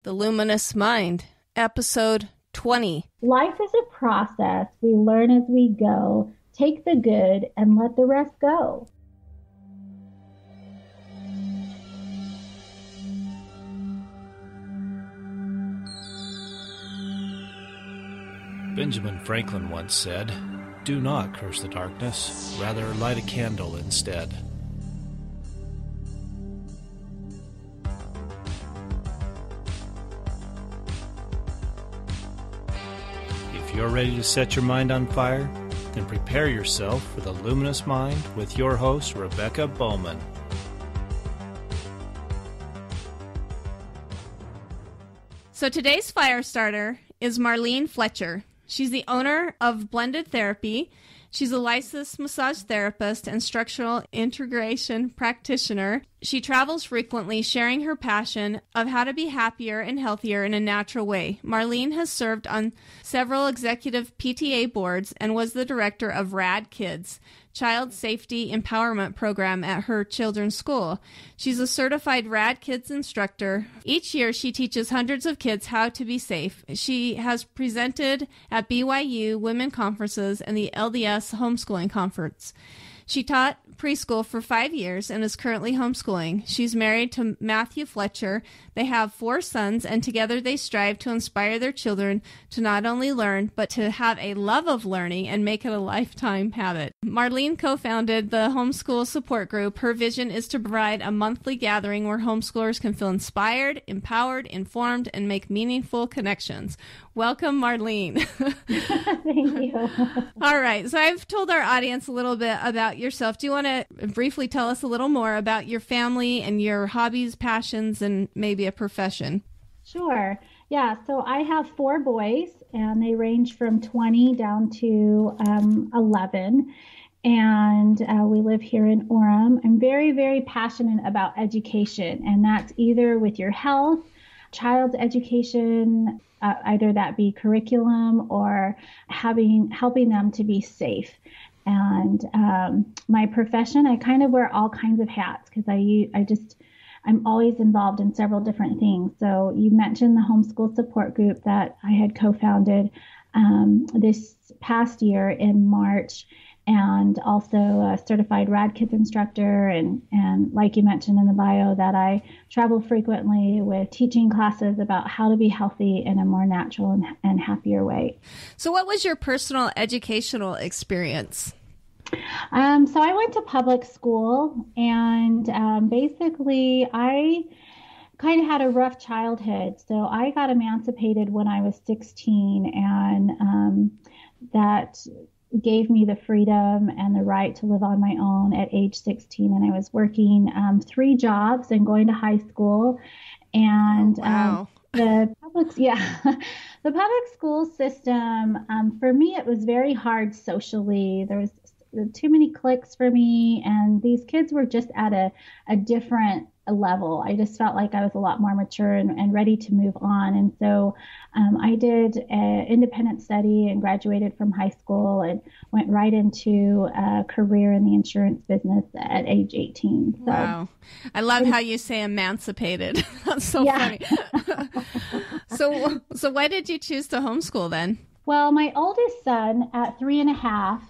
The Luminous Mind, Episode 20. Life is a process. We learn as we go. Take the good and let the rest go. Benjamin Franklin once said, "Do not curse the darkness, rather light a candle instead." If you're ready to set your mind on fire, then prepare yourself for the Luminous Mind with your host, Rebecca Bowman. So today's fire starter is Marlene Fletcher. She's the owner of Blended Therapy. She's a licensed massage therapist and structural integration practitioner. She travels frequently, sharing her passion of how to be happier and healthier in a natural way. Marlene has served on several executive PTA boards and was the director of RAD Kids, Child Safety Empowerment Program at her children's school. She's a certified RAD Kids instructor. Each year, she teaches hundreds of kids how to be safe. She has presented at BYU Women Conferences and the LDS Homeschooling Conference. She taught preschool for 5 years and is currently homeschooling. She's married to Matthew Fletcher. They have 4 sons, and together they strive to inspire their children to not only learn, but to have a love of learning and make it a lifetime habit. Marlene co-founded the Homeschool Support Group. Her vision is to provide a monthly gathering where homeschoolers can feel inspired, empowered, informed, and make meaningful connections. Welcome, Marlene. Thank you. All right. So I've told our audience a little bit about yourself. Do you want to briefly tell us a little more about your family and your hobbies, passions, and maybe a profession? Sure. Yeah. So I have 4 boys, and they range from 20 down to 11. And we live here in Orem. I'm very, very passionate about education, and that's either with your health, child's education, either that be curriculum or helping them to be safe. And my profession, I kind of wear all kinds of hats because I'm always involved in several different things. So you mentioned the homeschool support group that I had co-founded this past year in March, and also a certified RAD Kids instructor. And like you mentioned in the bio, that I travel frequently with teaching classes about how to be healthy in a more natural and happier way. So what was your personal educational experience? So I went to public school, and basically I kind of had a rough childhood. So I got emancipated when I was 16, and that gave me the freedom and the right to live on my own at age 16. And I was working 3 jobs and going to high school. And wow. The public school system, for me, it was very hard socially. There was too many cliques for me, and these kids were just at a different level. I just felt like I was a lot more mature and ready to move on. And so I did an independent study and graduated from high school and went right into a career in the insurance business at age 18. So, wow. I love how you say emancipated. That's so funny. So why did you choose to homeschool then? Well, my oldest son at 3.5,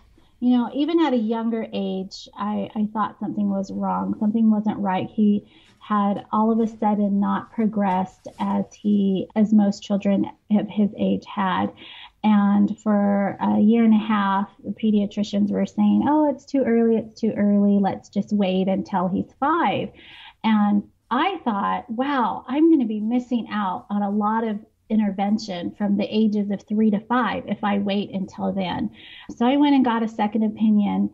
even at a younger age, I thought something was wrong. Something wasn't right. He had all of a sudden not progressed as most children of his age had. And for a 1.5 years, the pediatricians were saying, "Oh, it's too early. Let's just wait until he's 5. And I thought, wow, I'm going to be missing out on a lot of intervention from the ages of 3 to 5 if I wait until then. So I went and got a second opinion,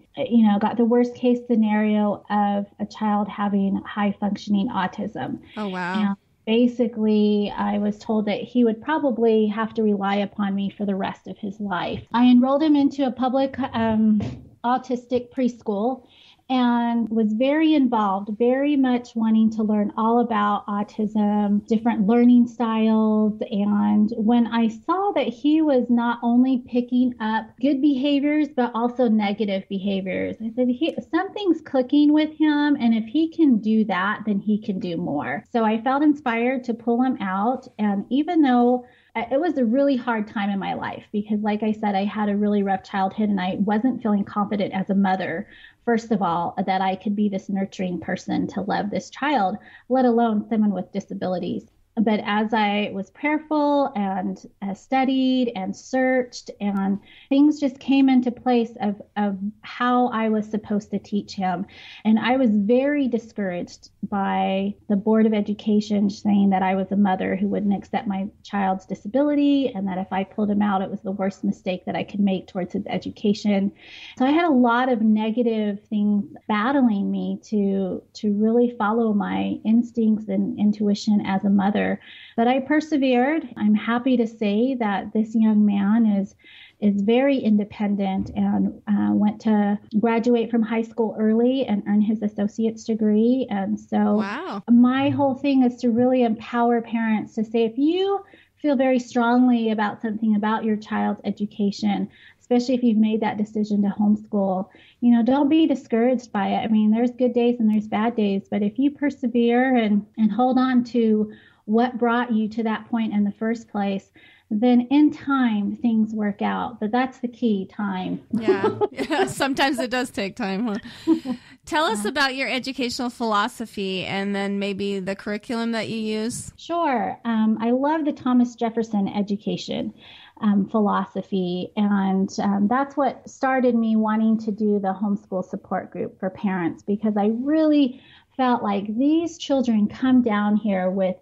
got the worst case scenario of a child having high functioning autism. Oh, wow. And basically, I was told that he would probably have to rely upon me for the rest of his life. I enrolled him into a public autistic preschool. and was very involved, very much wanting to learn all about autism, different learning styles. And when I saw that he was not only picking up good behaviors, but also negative behaviors, I said, something's clicking with him. And if he can do that, then he can do more. So I felt inspired to pull him out. And even though it was a really hard time in my life, because like I said, I had a really rough childhood and I wasn't feeling confident as a mother, first of all, that I could be this nurturing person to love this child, let alone someone with disabilities. But as I was prayerful and studied and searched, and things just came into place of how I was supposed to teach him. And I was very discouraged by the Board of Education saying that I was a mother who wouldn't accept my child's disability, and that if I pulled him out, it was the worst mistake that I could make towards his education. So I had a lot of negative things battling me to really follow my instincts and intuition as a mother. But I persevered. I'm happy to say that this young man is very independent and went to graduate from high school early and earn his associate's degree. And so my whole thing is to really empower parents to say, if you feel very strongly about something about your child's education, especially if you've made that decision to homeschool, don't be discouraged by it. I mean, there's good days and there's bad days, but if you persevere and hold on to what brought you to that point in the first place, then in time things work out. But that's the key, time. Yeah. Sometimes it does take time, huh? Tell us about your educational philosophy and then maybe the curriculum that you use. Sure. I love the Thomas Jefferson education philosophy. And that's what started me wanting to do the homeschool support group for parents, because I really felt like these children come down here with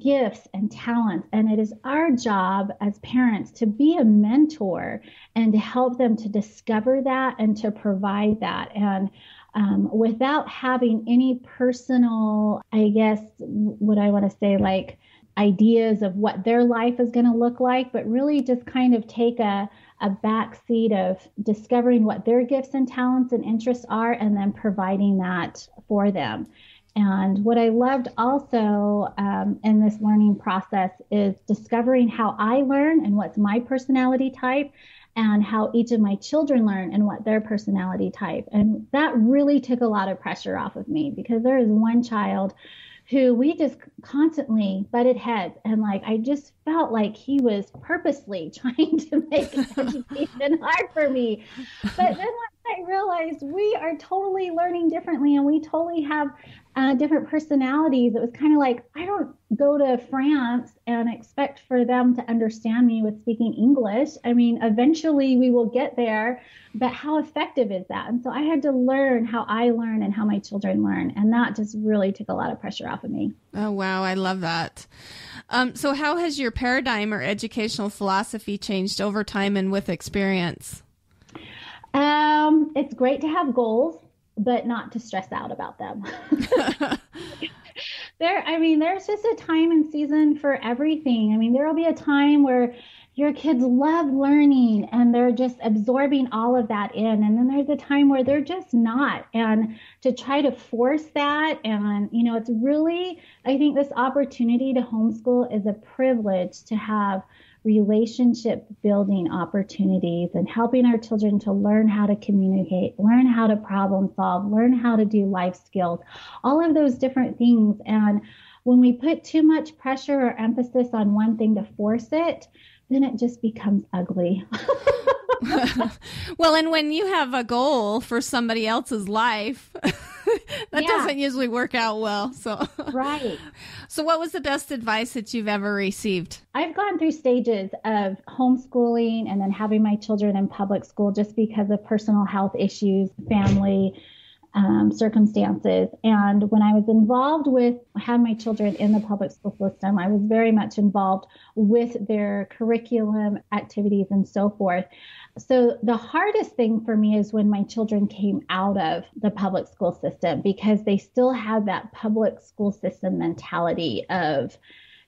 gifts and talents, and it is our job as parents to be a mentor and to help them to discover that and to provide that. And without having any personal, I guess, what I want to say, like ideas of what their life is going to look like, but really just kind of take a back seat of discovering what their gifts and talents and interests are, and then providing that for them. And what I loved also in this learning process is discovering how I learn and what's my personality type, and how each of my children learn and what their personality type. And that really took a lot of pressure off of me, because there is one child who we just constantly butted heads. And I just felt like he was purposely trying to make education hard for me. But then once I realized we are totally learning differently and we totally have different personalities, it was kind of like, I don't go to France and expect for them to understand me with speaking English. I mean, eventually we will get there, but how effective is that? And so I had to learn how I learn and how my children learn. And that just really took a lot of pressure off of me. Oh, wow. I love that. So how has your paradigm or educational philosophy changed over time and with experience? It's great to have goals, but not to stress out about them. There's just a time and season for everything. I mean, there will be a time where your kids love learning and they're just absorbing all of that in. And then there's a time where they're just not. And to try to force that, and, it's really, I think this opportunity to homeschool is a privilege to have relationship building opportunities and helping our children to learn how to communicate, learn how to problem solve, learn how to do life skills, all of those different things. And when we put too much pressure or emphasis on one thing to force it, then it just becomes ugly. Well, and when you have a goal for somebody else's life, that doesn't usually work out well. So right. So what was the best advice that you've ever received? I've gone through stages of homeschooling and then having my children in public school just because of personal health issues, family circumstances. And when I was had my children in the public school system, I was very much involved with their curriculum, activities, and so forth. So the hardest thing for me is when my children came out of the public school system, because they still had that public school system mentality of,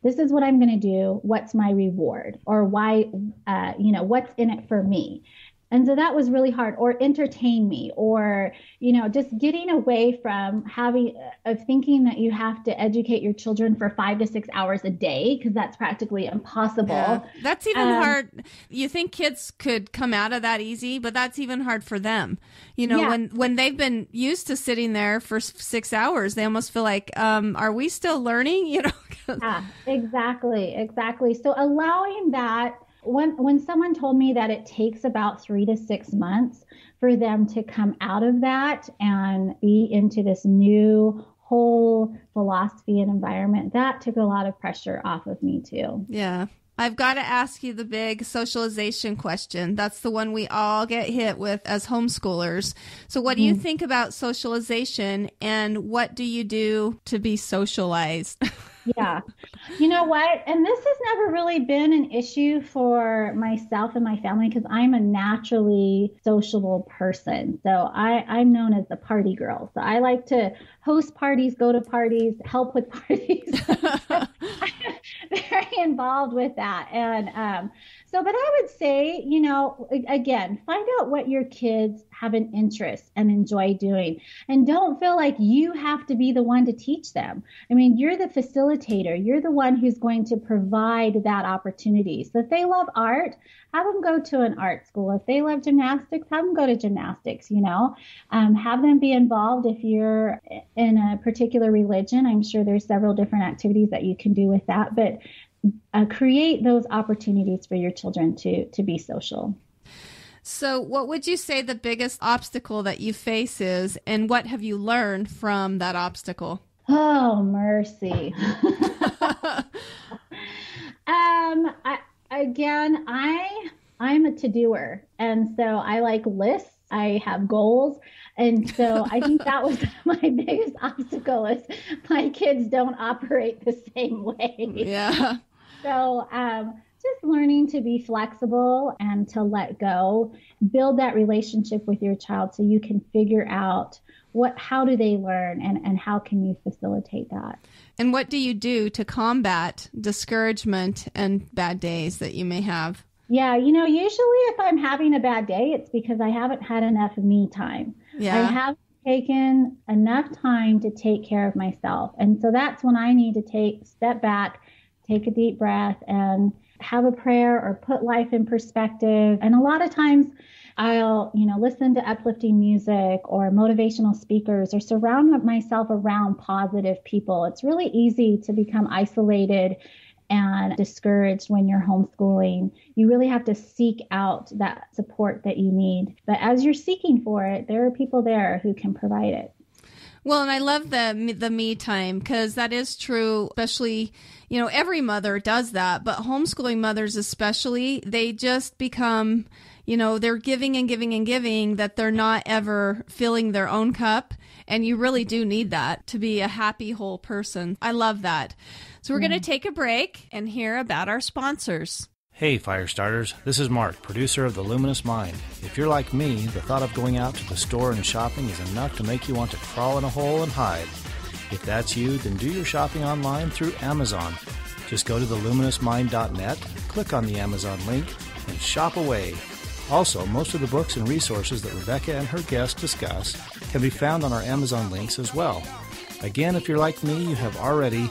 this is what I'm going to do. What's my reward? Or why, what's in it for me? And so that was really hard. Or entertain me, or, just getting away from of thinking that you have to educate your children for 5 to 6 hours a day, because that's practically impossible. Yeah, that's even hard. You think kids could come out of that easy, but that's even hard for them. When they've been used to sitting there for 6 hours, they almost feel like, are we still learning? Yeah, exactly. So allowing that, when someone told me that it takes about 3 to 6 months for them to come out of that and be into this new whole philosophy and environment, that took a lot of pressure off of me too. Yeah. I've got to ask you the big socialization question. That's the one we all get hit with as homeschoolers. So what do you think about socialization, and what do you do to be socialized? Yeah. You know what? And this has never really been an issue for myself and my family, because I'm a naturally sociable person. So I'm known as the party girl. So I like to host parties, go to parties, help with parties. I'm very involved with that. And but I would say, again, find out what your kids have an interest and enjoy doing. And don't feel like you have to be the one to teach them. I mean, you're the facilitator. You're the one who's going to provide that opportunity. So if they love art, have them go to an art school. If they love gymnastics, have them go to gymnastics, have them be involved. If you're in a particular religion, I'm sure there's several different activities that you can do with that. But create those opportunities for your children to be social. So what would you say the biggest obstacle that you face is, and what have you learned from that obstacle? Oh, mercy. I'm a to-doer. And so I like lists. I have goals. And so I think that was my biggest obstacle, is my kids don't operate the same way. Yeah. So just learning to be flexible and to let go, build that relationship with your child so you can figure out how do they learn, and how can you facilitate that. And what do you do to combat discouragement and bad days that you may have? Yeah, usually if I'm having a bad day, it's because I haven't had enough me time. Yeah. I haven't taken enough time to take care of myself. And so that's when I need to step back, take a deep breath, and have a prayer or put life in perspective. And a lot of times I'll, listen to uplifting music or motivational speakers, or surround myself around positive people. It's really easy to become isolated and discouraged when you're homeschooling. You really have to seek out that support that you need. But as you're seeking for it, there are people there who can provide it. Well, and I love the me time, because that is true, especially, every mother does that, but homeschooling mothers especially, they just become, they're giving and giving and giving, that they're not ever filling their own cup. And you really do need that to be a happy whole person. I love that. So we're going to take a break and hear about our sponsors. Hey, fire starters, this is Mark, producer of The Luminous Mind. If you're like me, the thought of going out to the store and shopping is enough to make you want to crawl in a hole and hide. If that's you, then do your shopping online through Amazon. Just go to theluminousmind.net, click on the Amazon link, and shop away. Also, most of the books and resources that Rebecca and her guests discuss can be found on our Amazon links as well. Again, if you're like me, you have already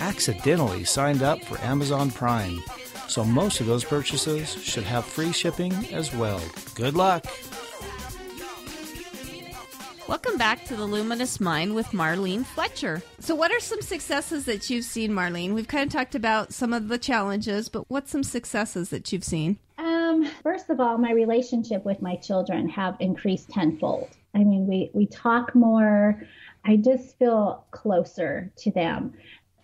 accidentally signed up for Amazon Prime. So most of those purchases should have free shipping as well. Good luck! Welcome back to The Luminous Mind with Marlene Fletcher. So what are some successes that you've seen, Marlene? We've kind of talked about some of the challenges, but what's some successes that you've seen? First of all, my relationship with my children have increased tenfold. I mean, we talk more. I just feel closer to them.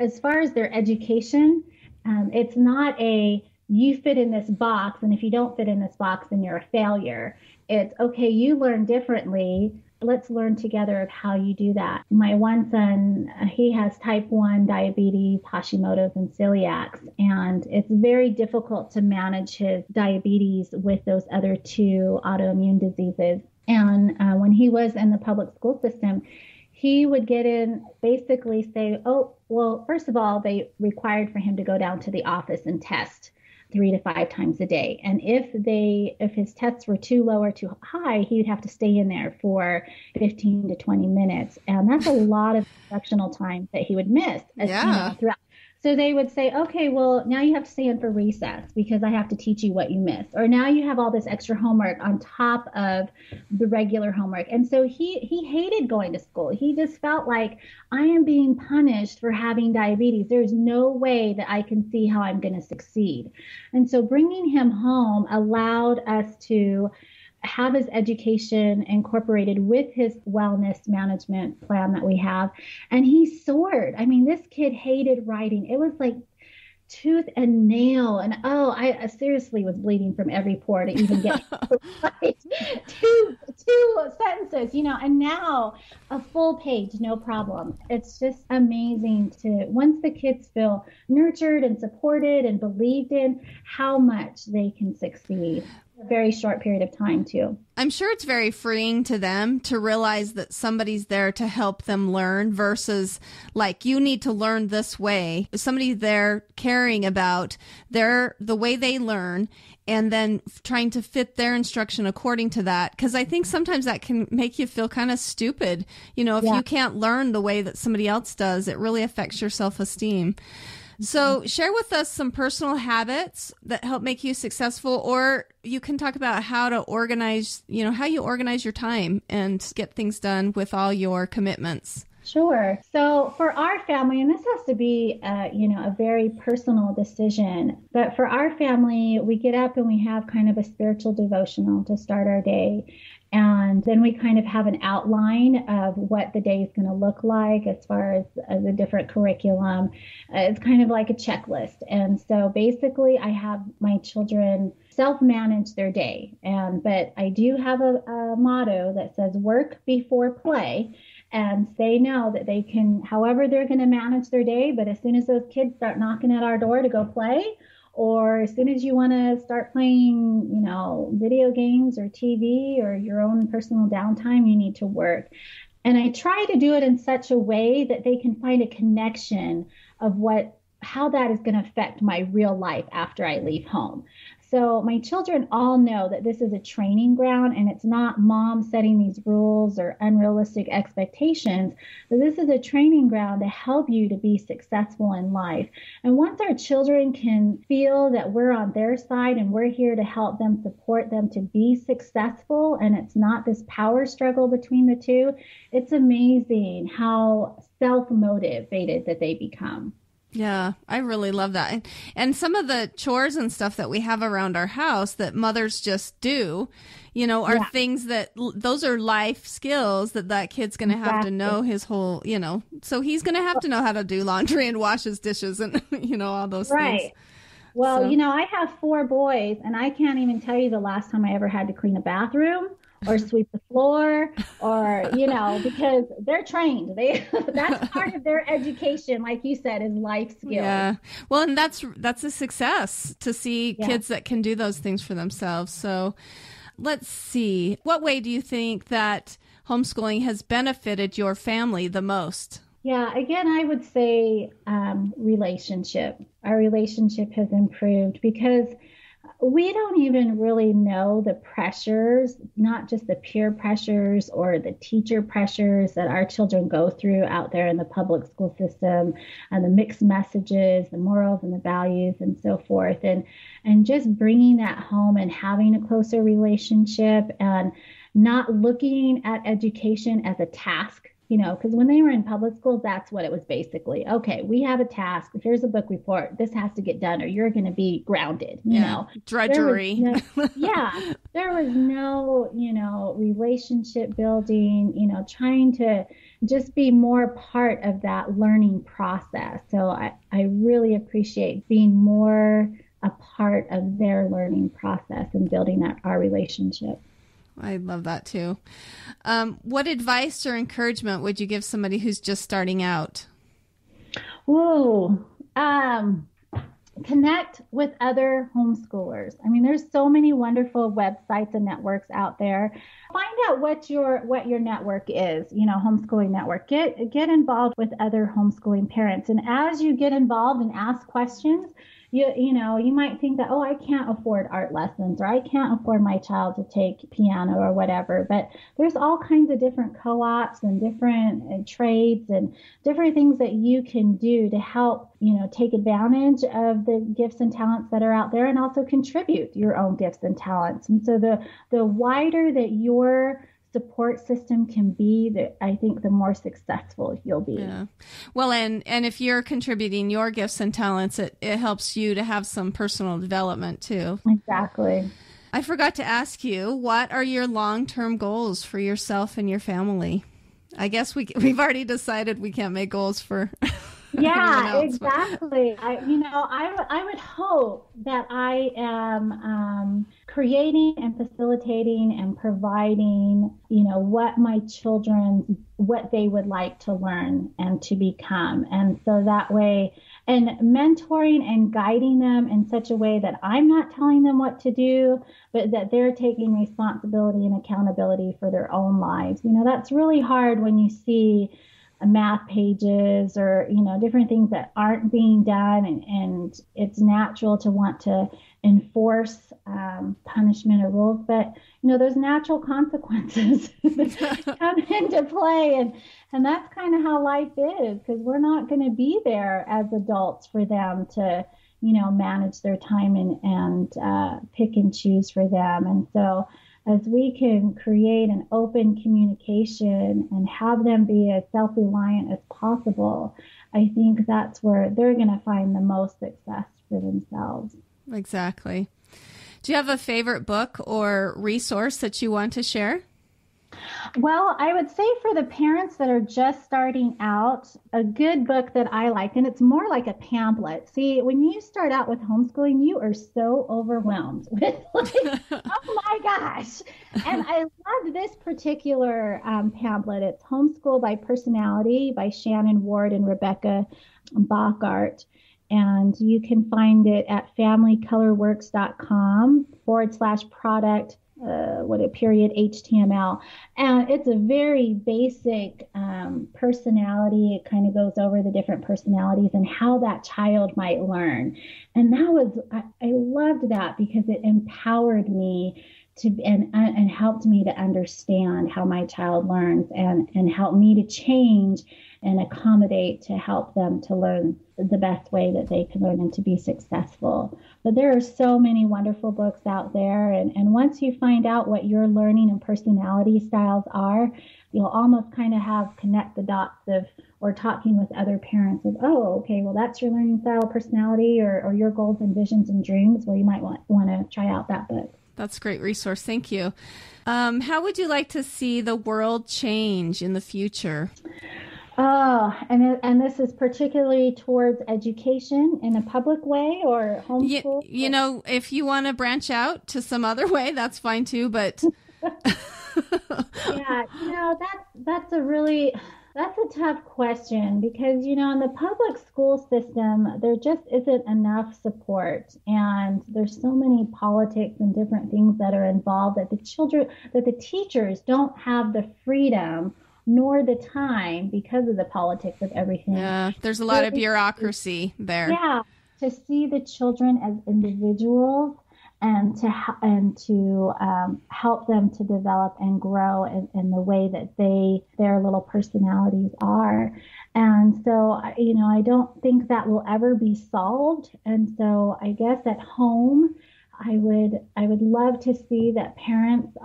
As far as their education, it's not you fit in this box, and if you don't fit in this box, then you're a failure. It's, okay, you learn differently. Let's learn together of how you do that. My one son, he has type 1 diabetes, Hashimoto's, and celiacs, and it's very difficult to manage his diabetes with those other two autoimmune diseases. And when he was in the public school system, he would get in, basically say, oh, well, first of all, they required for him to go down to the office and test 3 to 5 times a day. And if his tests were too low or too high, he would have to stay in there for 15 to 20 minutes. And that's a lot of instructional time that he would miss. Throughout. So they would say, okay, well, now you have to stay in for recess because I have to teach you what you missed. Or now you have all this extra homework on top of the regular homework. And so he hated going to school. He just felt like, I am being punished for having diabetes. There's no way that I can see how I'm going to succeed. And so bringing him home allowed us to have his education incorporated with his wellness management plan that we have. And he soared. I mean, this kid hated writing. It was like tooth and nail. And I seriously was bleeding from every pore to even get right. two sentences, and now a full page, no problem. It's just amazing once the kids feel nurtured and supported and believed in, how much they can succeed. A very short period of time too. I'm sure it's very freeing to them to realize that somebody's there to help them learn versus like, you need to learn this way. Somebody there caring about the way they learn and then trying to fit their instruction according to that. Because I think sometimes that can make you feel kind of stupid. If you can't learn the way that somebody else does, it really affects your self-esteem. So share with us some personal habits that help make you successful, or you can talk about how to organize, how you organize your time and get things done with all your commitments. Sure. So for our family, and this has to be, a very personal decision, but for our family, we get up and we have kind of a spiritual devotional to start our day. And then we kind of have an outline of what the day is going to look like as far as the different curriculum. It's kind of like a checklist. And so basically I have my children self-manage their day. But I do have a motto that says work before play. And they know that they can, however they're going to manage their day. But as soon as those kids start knocking at our door to go play, or as soon as you want to start playing, video games or TV or your own personal downtime, you need to work. And I try to do it in such a way that they can find a connection of how that is going to affect my real life after I leave home. So my children all know that this is a training ground and it's not mom setting these rules or unrealistic expectations, but this is a training ground to help you to be successful in life. And once our children can feel that we're on their side and we're here to help them, support them to be successful, and it's not this power struggle between the two, it's amazing how self-motivated that they become. Yeah, I really love that. And some of the chores and stuff that we have around our house that mothers just do, are things that those are life skills that kid's going to have to know his whole, so he's going to have to know how to do laundry and wash his dishes and, all those things. Well, I have 4 boys and I can't even tell you the last time I ever had to clean a bathroom or sweep the floor or, because they're trained. That's part of their education, like you said, is life skills. Yeah. Well, and that's a success to see kids that can do those things for themselves. So let's see. What way do you think that homeschooling has benefited your family the most? Yeah, again, I would say relationship. Our relationship has improved because we don't even really know the pressures, not just the peer pressures or the teacher pressures that our children go through out there in the public school system, and the mixed messages, the morals and the values and so forth. And just bringing that home and having a closer relationship and not looking at education as a task. Because when they were in public school, that's what it was basically. Okay, we have a task. Here's a book report. This has to get done or you're going to be grounded, Drudgery. There was no, relationship building, trying to just be more part of that learning process. So I really appreciate being more a part of their learning process and building our relationship. I love that too. What advice or encouragement would you give somebody who's just starting out? Connect with other homeschoolers. I mean, there's so many wonderful websites and networks out there. Find out what your network is, homeschooling network. Get involved with other homeschooling parents. And as you get involved and ask questions, You might think that, oh, I can't afford art lessons, or I can't afford my child to take piano or whatever. But there's all kinds of different co-ops and different trades and different things that you can do to help, take advantage of the gifts and talents that are out there, and also contribute your own gifts and talents. And so the wider that your support system can be, that I think the more successful you'll be. Yeah. Well, and if you're contributing your gifts and talents, it helps you to have some personal development too. Exactly. I forgot to ask you, what are your long-term goals for yourself and your family? I guess we've already decided we can't make goals for yeah, else, exactly. I would hope that I am creating and facilitating and providing, what they would like to learn and to become. And so that way, and mentoring and guiding them in such a way that I'm not telling them what to do, but that they're taking responsibility and accountability for their own lives. That's really hard when you see math pages or, different things that aren't being done. And it's natural to want to enforce punishment or rules, but, those natural consequences come into play. And that's kind of how life is, because we're not going to be there as adults for them to, manage their time and pick and choose for them. And so as we can create an open communication and have them be as self-reliant as possible, I think that's where they're going to find the most success for themselves. Exactly. Do you have a favorite book or resource that you want to share? Well, I would say for the parents that are just starting out, a good book that I like, and it's more like a pamphlet. See, when you start out with homeschooling, you are so overwhelmed with oh my gosh. And I loved this particular pamphlet. It's Homeschool by Personality by Shannon Ward and Rebecca Bachart. And you can find it at familycolorworks.com/product .html. And it's a very basic personality. It kind of goes over the different personalities and how that child might learn. And I loved that because it empowered me and helped me to understand how my child learns and helped me to change and accommodate to help them to learn the best way that they can learn and to be successful. But there are so many wonderful books out there. And once you find out what your learning and personality styles are, you'll almost kind of connect the dots or talking with other parents of, oh, okay, well, that's your learning style, personality, or your goals and visions and dreams. Well, you might want to try out that book. That's a great resource. Thank you. How would you like to see the world change in the future? Oh, and this is particularly towards education in a public way or homeschool? If you want to branch out to some other way, that's fine too, but... Yeah, that's a tough question because, in the public school system, there just isn't enough support. And there's so many politics and different things that are involved that the teachers don't have the freedom nor the time because of the politics of everything. Yeah, there's a lot of bureaucracy there. Yeah, to see the children as individuals and to help them to develop and grow in the way that their little personalities are. And so, I don't think that will ever be solved. And so I guess at home, I would love to see that parents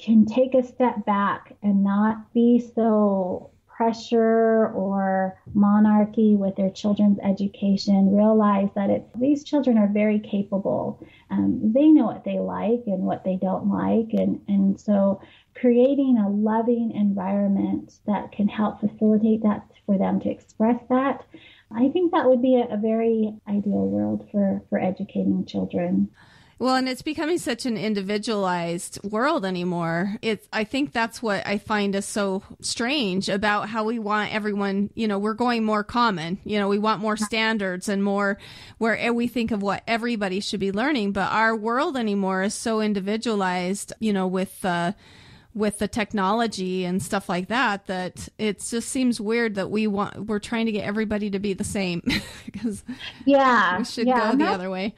can take a step back and not be so pressure or monarchy with their children's education. Realize that these children are very capable. They know what they like and what they don't like. And so creating a loving environment that can help facilitate that for them to express that, I think that would be a very ideal world for educating children. Well, and it's becoming such an individualized world anymore. I think that's what I find is so strange about how we want everyone, we're going more common. We want more standards and more where we think of what everybody should be learning. But our world anymore is so individualized, with with the technology and stuff like that, that it just seems weird that we're trying to get everybody to be the same because we should go the other way.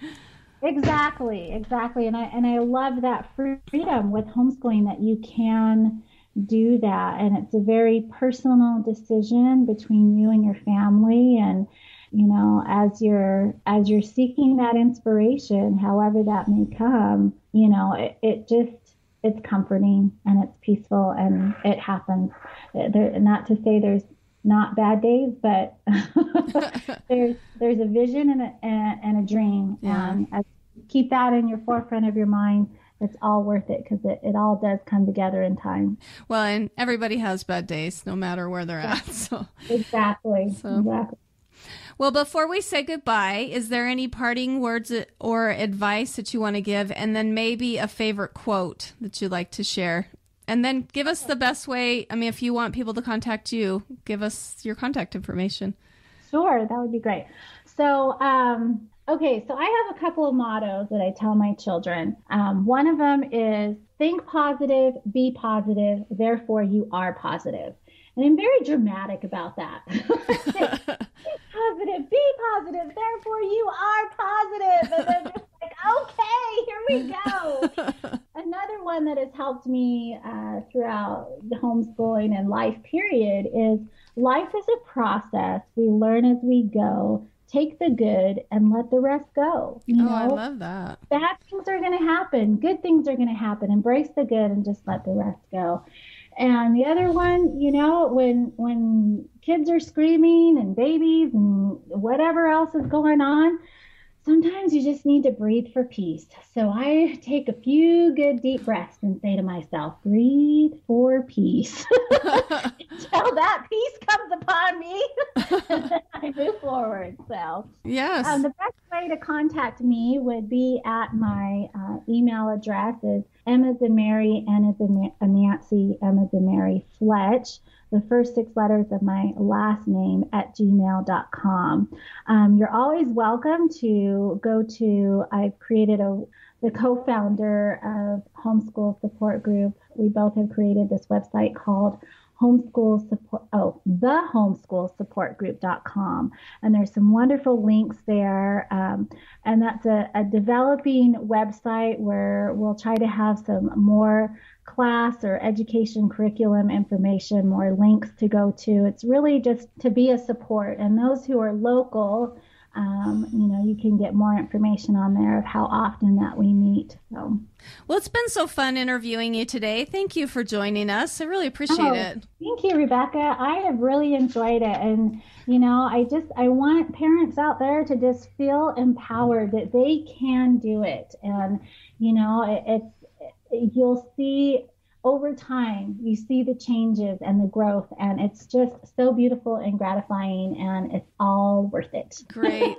Exactly. And I love that freedom with homeschooling, that you can do that. And it's a very personal decision between you and your family. And, you know, as you're seeking that inspiration, however that may come, you know, it's comforting and it's peaceful and it happens. Not to say there's not bad days, but there's a vision and a dream. Yeah. And keep that in your forefront of your mind. It's all worth it because it all does come together in time. Well, and everybody has bad days, no matter where they're at. So Exactly. Well, before we say goodbye, is there any parting words or advice that you want to give? And then maybe a favorite quote that you'd like to share? And then give us the best way. I mean, if you want people to contact you, give us your contact information. Sure, that would be great. So, okay, so I have a couple of mottos that I tell my children. One of them is think positive, be positive, therefore you are positive. And I'm very dramatic about that. Positive, be positive, therefore you are positive. And they're just like, okay, here we go. Another one that has helped me throughout the homeschooling and life period is life is a process. We learn as we go. Take the good and let the rest go. You know, I love that. Bad things are going to happen. Good things are going to happen. Embrace the good and just let the rest go. And the other one, you know, when kids are screaming and babies and whatever else is going on, sometimes you just need to breathe for peace. So I take a few good deep breaths and say to myself, breathe for peace. Until that peace comes upon me, I move forward. So yes. The best way to contact me would be at my email address is M as in Mary, N as in Nancy, M as in Mary, Fletch, the first 6 letters of my last name at gmail.com. You're always welcome to go to, I've created the co-founder of Homeschool Support Group. We both have created this website called thehomeschoolsupportgroup.com. And there's some wonderful links there. And that's a developing website where we'll try to have some more class or education curriculum information, more links to go to. It's really just to be a support. And those who are local, you know, you can get more information on there of how often that we meet. So. Well, it's been so fun interviewing you today. Thank you for joining us. I really appreciate it. Thank you, Rebecca. I have really enjoyed it. And, you know, I want parents out there to just feel empowered that they can do it. And, you know, you'll see over time, you see the changes and the growth, and it's just so beautiful and gratifying, and it's all worth it. Great.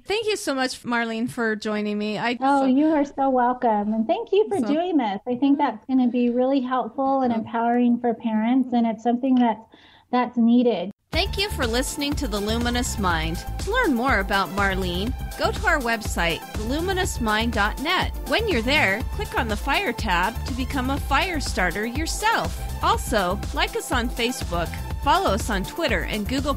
Thank you so much, Marlene, for joining me. You are so welcome. And thank you for doing this. I think that's going to be really helpful and empowering for parents, and it's something that's needed. Thank you for listening to The Luminous Mind. To learn more about Marlene, go to our website, theluminousmind.net. When you're there, click on the Fire tab to become a fire starter yourself. Also, like us on Facebook, follow us on Twitter and Google+.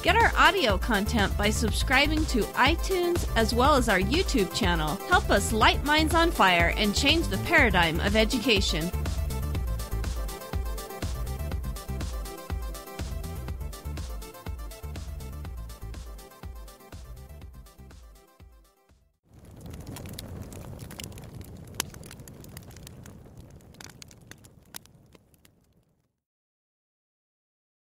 Get our audio content by subscribing to iTunes as well as our YouTube channel. Help us light minds on fire and change the paradigm of education.